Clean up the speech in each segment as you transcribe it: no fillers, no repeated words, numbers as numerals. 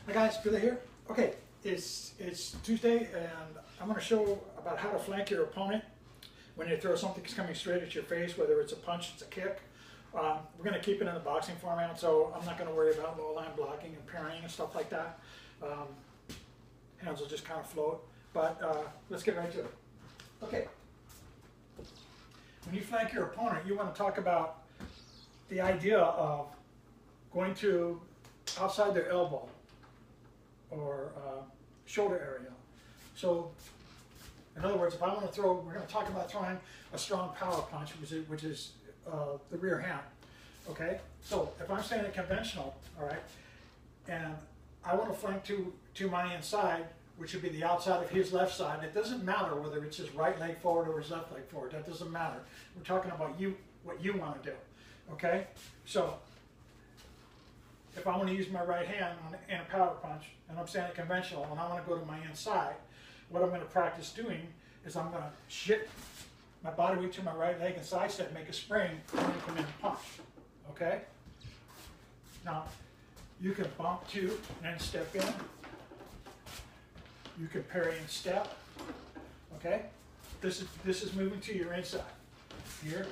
Hi guys, Billy here. Okay, it's Tuesday and I'm going to show about how to flank your opponent when you throw something that's coming straight at your face, whether it's a punch, it's a kick. We're going to keep it in the boxing format, so I'm not going to worry about low line blocking and parrying and stuff like that. Hands will just kind of float, but let's get right to it. Okay, when you flank your opponent, you want to talk about the idea of going to outside their elbow or shoulder area. So, in other words, if I want to throw, we're going to talk about throwing a strong power punch, which is the rear hand. Okay? So, if I'm standing conventional, all right, and I want to flank to my inside, which would be the outside of his left side, it doesn't matter whether it's his right leg forward or his left leg forward. That doesn't matter. We're talking about what you want to do. Okay? So, if I want to use my right hand in a power punch, and I'm standing conventional, and I want to go to my inside, what I'm going to practice doing is I'm going to shift my body weight to my right leg and sidestep, make a spring, and then come in and punch. Okay? Now, you can bump to and then step in. You can parry and step. Okay? This is moving to your inside. Here.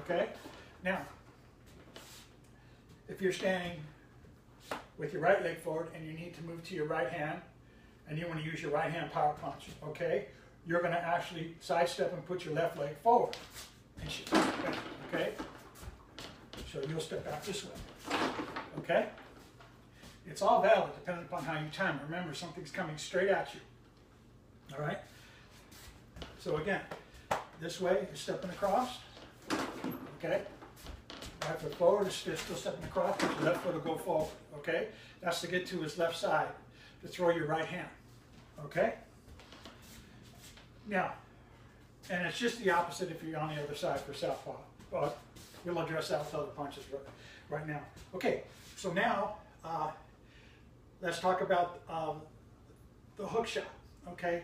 Okay? Now, if you're standing with your right leg forward and you need to move to your right hand and you want to use your right hand power punch, okay, you're going to actually sidestep and put your left leg forward. And shift back, okay? So you'll step back this way, okay? It's all valid depending upon how you time. Remember, something's coming straight at you, all right? So again, this way, you're stepping across, okay? Right foot forward is still stepping across, but your left foot will go forward, okay? That's to get to his left side, to throw your right hand, okay? Now, and it's just the opposite if you're on the other side for southpaw, but we'll address that with other punches right now. Okay, so now, let's talk about the hook shot, okay?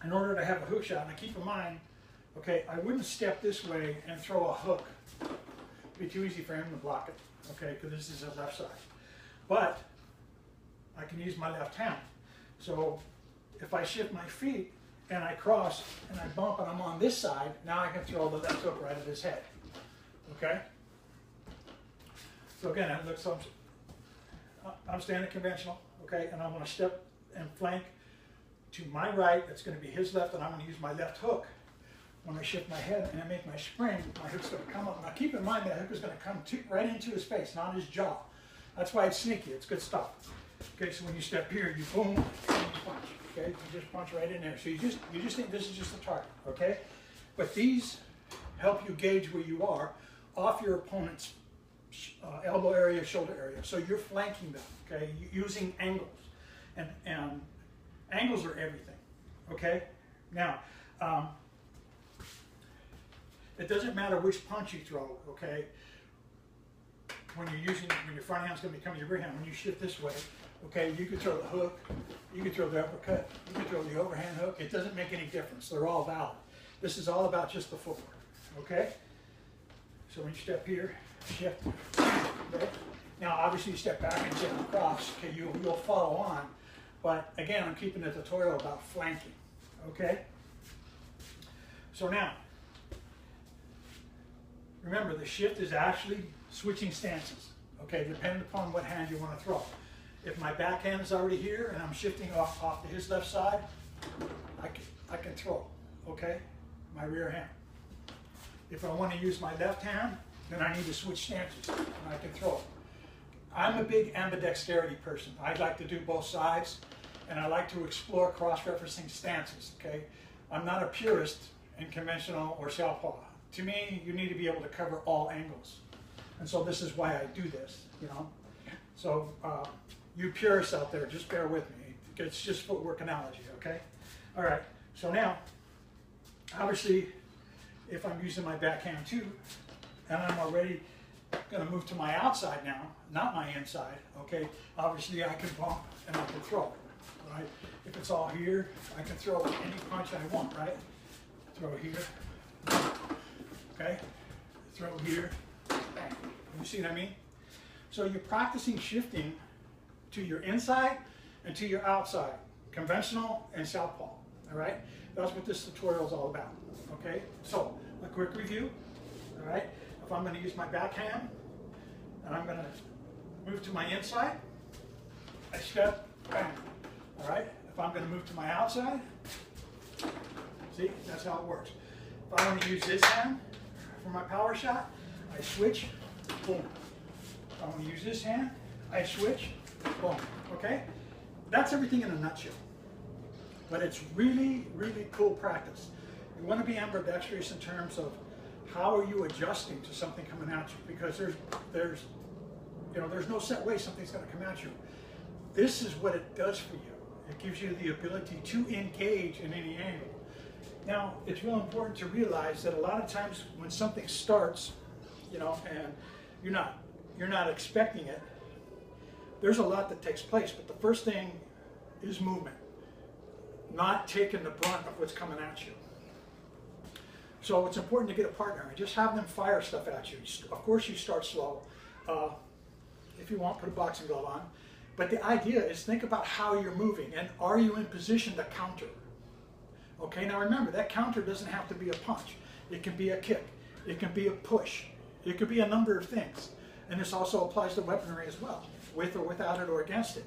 In order to have a hook shot, now keep in mind, okay, I wouldn't step this way and throw a hook. It'd be too easy for him to block it, okay, because this is his left side. But I can use my left hand. So if I shift my feet and I cross and I bump and I'm on this side, now I can throw the left hook right at his head, okay? So again, it looks, I'm standing conventional, okay, and I'm going to step and flank to my right. That's going to be his left, and I'm going to use my left hook. When I shift my head and I make my spring, my hook's going to come up. Now keep in mind that hook is going to come right into his face, not his jaw. That's why it's sneaky. It's good stuff. Okay, so when you step here, you boom, and you punch. Okay, you just punch right in there. So you just think this is just the target. Okay, but these help you gauge where you are off your opponent's elbow area, shoulder area. So you're flanking them. Okay, using angles, and angles are everything. Okay, now. It doesn't matter which punch you throw, okay? When your front hand's going to become your rear hand, when you shift this way, okay, you can throw the hook, you can throw the uppercut, you can throw the overhand hook. It doesn't make any difference. They're all valid. This is all about just the footwork, okay? So when you step here, shift, okay? Now, obviously, you step back and step across, okay? You'll follow on, but again, I'm keeping the tutorial about flanking, okay? So now, remember, the shift is actually switching stances, okay, depending upon what hand you want to throw. If my back hand is already here and I'm shifting off to his left side, I can throw, okay, my rear hand. If I want to use my left hand, then I need to switch stances and I can throw it. I'm a big ambidexterity person. I like to do both sides, and I like to explore cross-referencing stances, okay? I'm not a purist in conventional or southpaw. To me, you need to be able to cover all angles. And so this is why I do this, you know. So you purists out there, just bear with me. It's just footwork analogy, okay? All right, so now, obviously, if I'm using my backhand too, and I'm already going to move to my outside now, not my inside, okay? Obviously, I can bump and I can throw, right? If it's all here, I can throw any punch I want, right? Throw here. Okay, throw here, bang. You see what I mean? So you're practicing shifting to your inside and to your outside, conventional and southpaw, all right? That's what this tutorial is all about, okay? So, a quick review, all right? If I'm gonna use my backhand, and I'm gonna move to my inside, I step, bang, all right? If I'm gonna move to my outside, see, that's how it works. If I want to use this hand for my power shot, I switch, boom. If I want to use this hand, I switch, boom, okay? That's everything in a nutshell. But it's really, really cool practice. You want to be ambidextrous in terms of how are you adjusting to something coming at you, because there's no set way something's going to come at you. This is what it does for you. It gives you the ability to engage in any angle. Now, it's real important to realize that a lot of times when something starts, and you're not expecting it, there's a lot that takes place. But the first thing is movement, not taking the brunt of what's coming at you. So it's important to get a partner and just have them fire stuff at you. Of course, you start slow. If you want, put a boxing glove on. But the idea is think about how you're moving and are you in position to counter? Okay, now remember, that counter doesn't have to be a punch. It can be a kick. It can be a push. It could be a number of things. And this also applies to weaponry as well, with or without it or against it.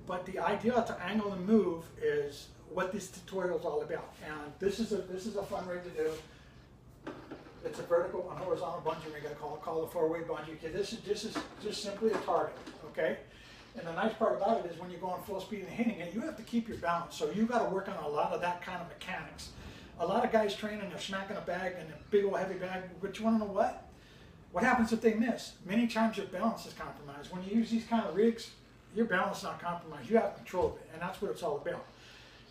But the idea to angle and move is what this tutorial is all about. And this is a fun way to do. It's a vertical and horizontal bungee. We're going to call it a four-way bungee. Okay, this is just simply a target. Okay. And the nice part about it is when you're going full speed and hitting it, you have to keep your balance. So you've got to work on a lot of that kind of mechanics. A lot of guys train and they're smacking a bag and a big old heavy bag, but you want to know what? What happens if they miss? Many times your balance is compromised. When you use these kind of rigs, your balance is not compromised. You have control of it, and that's what it's all about.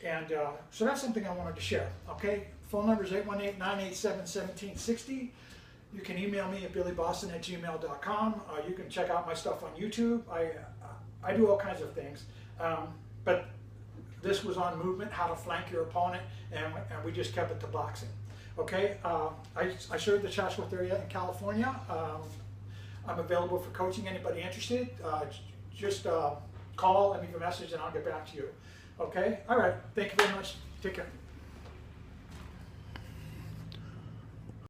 And so that's something I wanted to share. Okay, phone number is 818-987-1760. You can email me at billyboston@gmail.com. You can check out my stuff on YouTube. I do all kinds of things, but this was on movement, how to flank your opponent, and we just kept it to boxing. Okay, I serve the Chatsworth area in California. I'm available for coaching. Anybody interested, just call, leave me a message, and I'll get back to you. Okay, all right, thank you very much. Take care.